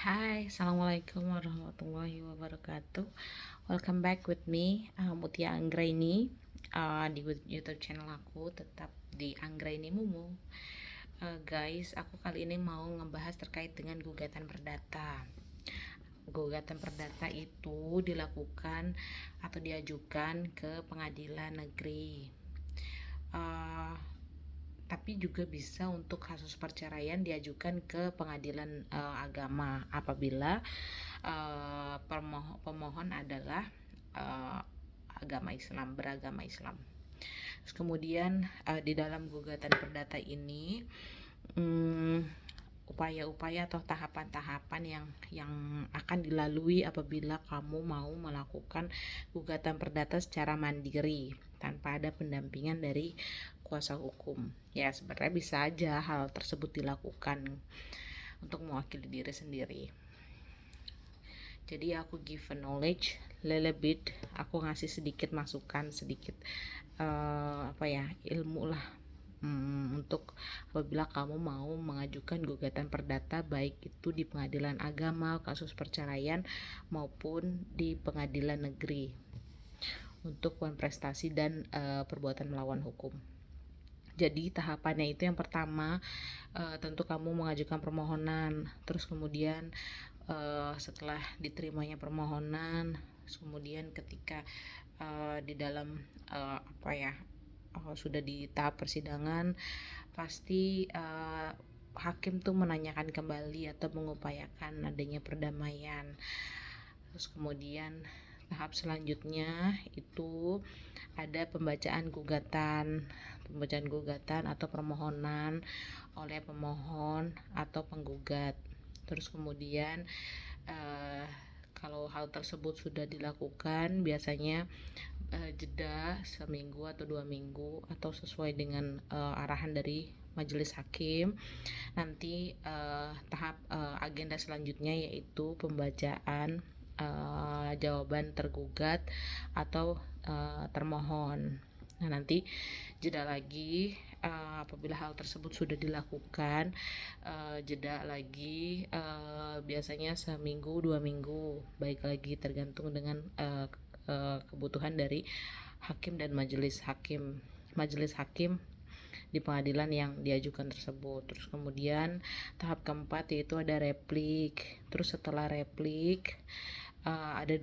Hai, Assalamualaikum warahmatullahi wabarakatuh. Welcome back with me, Mutia Anggraini, di YouTube channel aku, tetap di Anggraini Mumu. Guys, aku kali ini mau ngebahas terkait dengan gugatan perdata. Gugatan perdata itu dilakukan atau diajukan ke pengadilan negeri. Uh, tapi juga bisa untuk kasus perceraian diajukan ke pengadilan agama apabila pemohon adalah agama Islam, beragama Islam. Terus kemudian di dalam gugatan perdata ini upaya-upaya atau tahapan-tahapan yang akan dilalui apabila kamu mau melakukan gugatan perdata secara mandiri tanpa ada pendampingan dari kuasa hukum. Ya, sebenarnya bisa aja hal tersebut dilakukan untuk mewakili diri sendiri. Jadi aku give a knowledge little bit, aku ngasih sedikit masukan, sedikit ilmu lah untuk apabila kamu mau mengajukan gugatan perdata, baik itu di pengadilan agama, kasus perceraian, maupun di pengadilan negeri untuk prestasi dan perbuatan melawan hukum. Jadi tahapannya itu yang pertama, tentu kamu mengajukan permohonan, terus kemudian setelah diterimanya permohonan, kemudian ketika di dalam sudah di tahap persidangan, pasti hakim tuh menanyakan kembali atau mengupayakan adanya perdamaian. Terus kemudian tahap selanjutnya itu ada pembacaan gugatan atau permohonan oleh pemohon atau penggugat. Terus kemudian kalau hal tersebut sudah dilakukan, biasanya jeda seminggu atau 2 minggu atau sesuai dengan arahan dari majelis hakim. Nanti tahap agenda selanjutnya yaitu pembacaan jawaban tergugat atau termohon. Nah, nanti jeda lagi apabila hal tersebut sudah dilakukan, jeda lagi biasanya seminggu 2 minggu, baik lagi tergantung dengan kebutuhan dari hakim dan majelis hakim di pengadilan yang diajukan tersebut. Terus kemudian tahap keempat yaitu ada replik. Terus setelah replik ada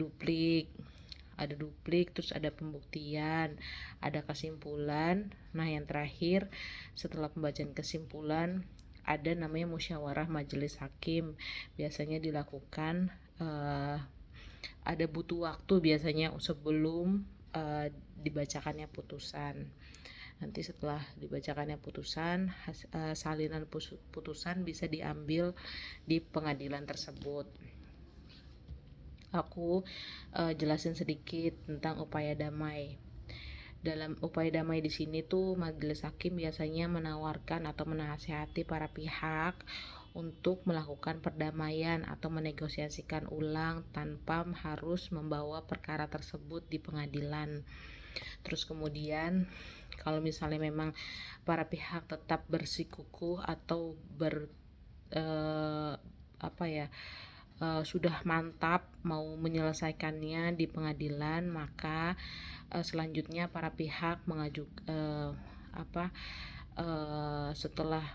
duplik, terus ada pembuktian, ada kesimpulan. Nah, yang terakhir setelah pembacaan kesimpulan ada namanya musyawarah majelis hakim. Biasanya dilakukan ada butuh waktu biasanya sebelum dibacakannya putusan. Nanti setelah dibacakannya putusan, salinan putusan bisa diambil di pengadilan tersebut. Aku jelasin sedikit tentang upaya damai. Dalam upaya damai di sini tuh majelis hakim biasanya menawarkan atau menasihati para pihak untuk melakukan perdamaian atau menegosiasikan ulang tanpa harus membawa perkara tersebut di pengadilan. Terus kemudian kalau misalnya memang para pihak tetap bersikukuh atau sudah mantap mau menyelesaikannya di pengadilan, maka selanjutnya para pihak setelah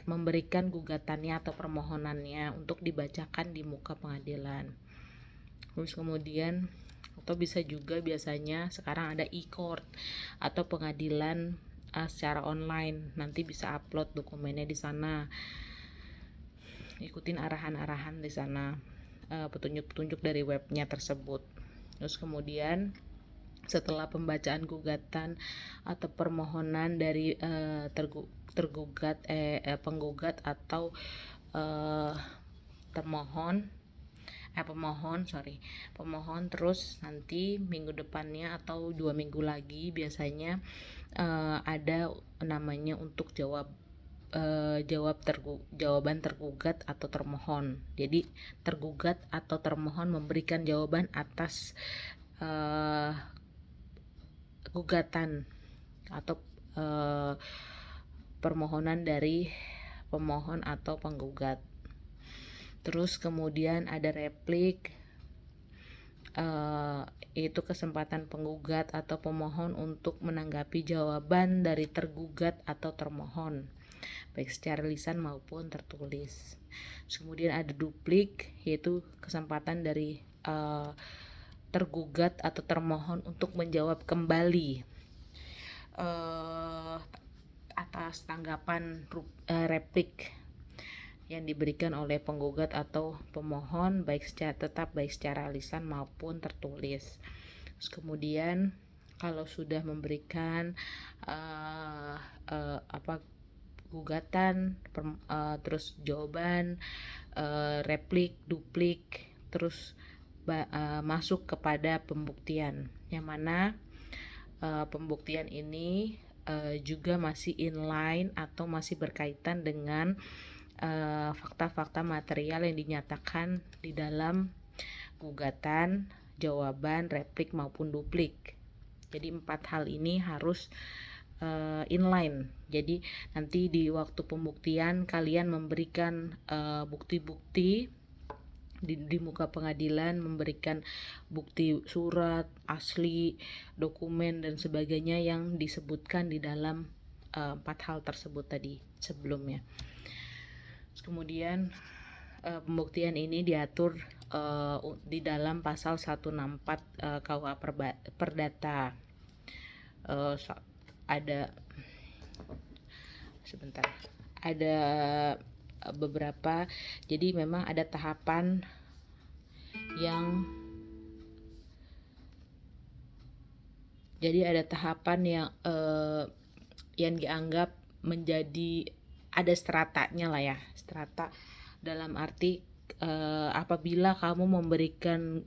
memberikan gugatannya atau permohonannya untuk dibacakan di muka pengadilan. Terus kemudian atau bisa juga biasanya sekarang ada e-court atau pengadilan secara online, nanti bisa upload dokumennya di sana, ikutin arahan-arahan di sana, petunjuk-petunjuk dari webnya tersebut. Terus kemudian setelah pembacaan gugatan atau permohonan dari penggugat atau pemohon, terus nanti minggu depannya atau 2 minggu lagi biasanya ada namanya untuk jawaban tergugat atau termohon. Jadi tergugat atau termohon memberikan jawaban atas gugatan atau permohonan dari pemohon atau penggugat. Terus kemudian ada replik, itu kesempatan penggugat atau pemohon untuk menanggapi jawaban dari tergugat atau termohon, baik secara lisan maupun tertulis. Kemudian ada duplik, yaitu kesempatan dari tergugat atau termohon untuk menjawab kembali atas tanggapan replik yang diberikan oleh penggugat atau pemohon, baik secara lisan maupun tertulis. Terus kemudian kalau sudah memberikan gugatan, terus jawaban, replik, duplik, terus masuk kepada pembuktian, yang mana pembuktian ini juga masih inline atau masih berkaitan dengan fakta-fakta material yang dinyatakan di dalam gugatan, jawaban, replik maupun duplik. Jadi 4 hal ini harus inline. Jadi nanti di waktu pembuktian kalian memberikan bukti-bukti di muka pengadilan, memberikan bukti surat, asli, dokumen dan sebagainya yang disebutkan di dalam 4 hal tersebut tadi sebelumnya. Kemudian pembuktian ini diatur di dalam pasal 164 KUH Perdata. Ada beberapa, jadi memang ada tahapan yang dianggap menjadi, ada stratanya lah ya, strata dalam arti apabila kamu memberikan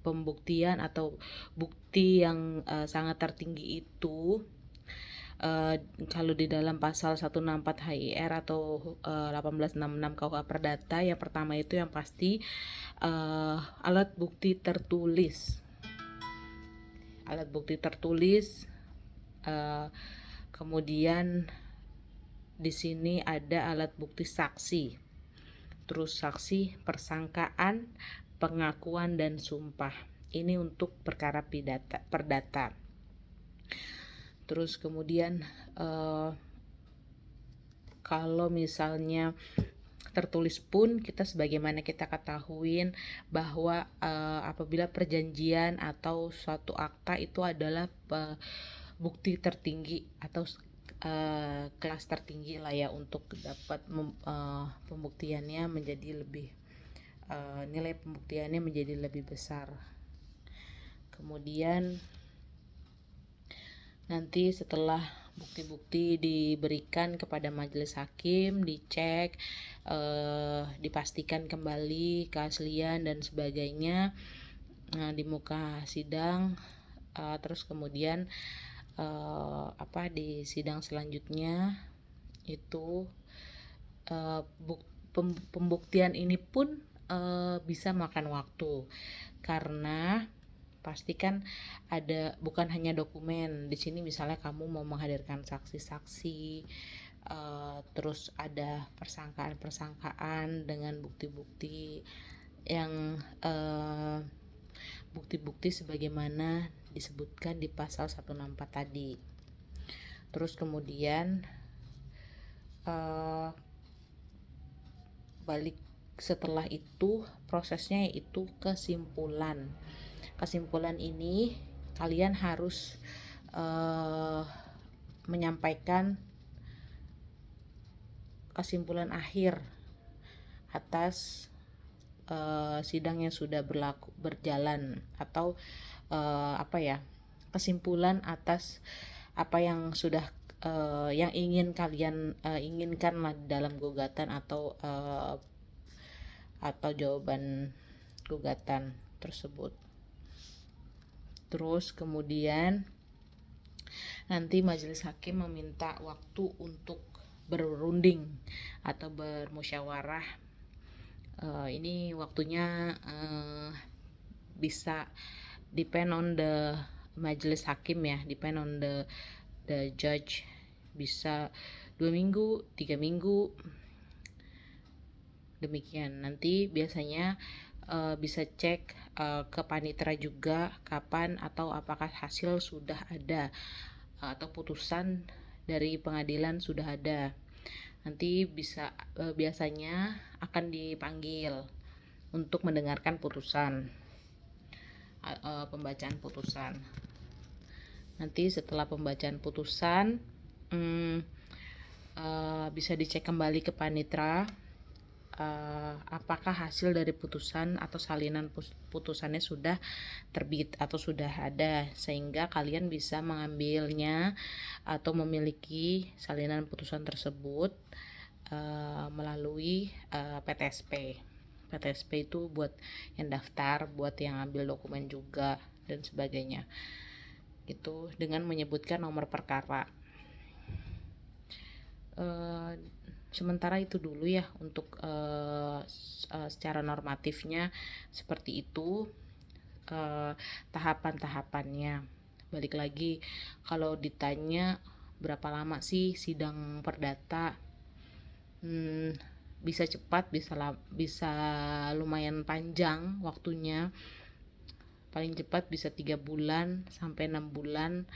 pembuktian atau bukti yang sangat tertinggi itu, kalau di dalam pasal 164 HIR atau 1866 KUH Perdata, yang pertama itu yang pasti alat bukti tertulis. Kemudian di sini ada alat bukti saksi, terus saksi, persangkaan, pengakuan dan sumpah. Ini untuk perkara perdata. Terus kemudian kalau misalnya tertulis pun, kita sebagaimana kita ketahuin bahwa apabila perjanjian atau suatu akta itu adalah bukti tertinggi atau kelas tertinggi lah ya, untuk dapat pembuktiannya menjadi lebih nilai pembuktiannya menjadi lebih besar. Kemudian nanti setelah bukti-bukti diberikan kepada majelis hakim, dicek, dipastikan kembali keaslian dan sebagainya di muka sidang, terus kemudian di sidang selanjutnya itu pembuktian ini pun bisa makan waktu, karena pastikan ada, bukan hanya dokumen. Di sini misalnya kamu mau menghadirkan saksi-saksi, terus ada persangkaan dengan bukti-bukti yang bukti-bukti sebagaimana disebutkan di pasal 164 tadi. Terus kemudian balik setelah itu prosesnya yaitu kesimpulan. Kesimpulan ini kalian harus menyampaikan kesimpulan akhir atas sidang yang sudah berjalan, atau kesimpulan atas apa yang sudah yang ingin kalian inginkan lah dalam gugatan atau jawaban gugatan tersebut. Terus kemudian nanti majelis hakim meminta waktu untuk berunding atau bermusyawarah. Ini waktunya bisa depend on the majelis hakim ya, depend on the judge. Bisa 2 minggu, 3 minggu, Demikian. Nanti biasanya bisa cek ke panitera juga kapan atau apakah hasil sudah ada atau putusan dari pengadilan sudah ada. Nanti biasanya akan dipanggil untuk mendengarkan putusan, pembacaan putusan. Nanti setelah pembacaan putusan bisa dicek kembali ke panitera apakah hasil dari putusan atau salinan putusannya sudah terbit atau sudah ada, sehingga kalian bisa mengambilnya atau memiliki salinan putusan tersebut melalui PTSP. PTSP itu buat yang daftar, buat yang ambil dokumen juga dan sebagainya. Itu dengan menyebutkan nomor perkara. Sementara itu dulu ya untuk secara normatifnya seperti itu. Tahapan-tahapannya, balik lagi kalau ditanya berapa lama sih sidang perdata, bisa cepat, bisa lumayan panjang waktunya. Paling cepat bisa 3 bulan sampai 6 bulan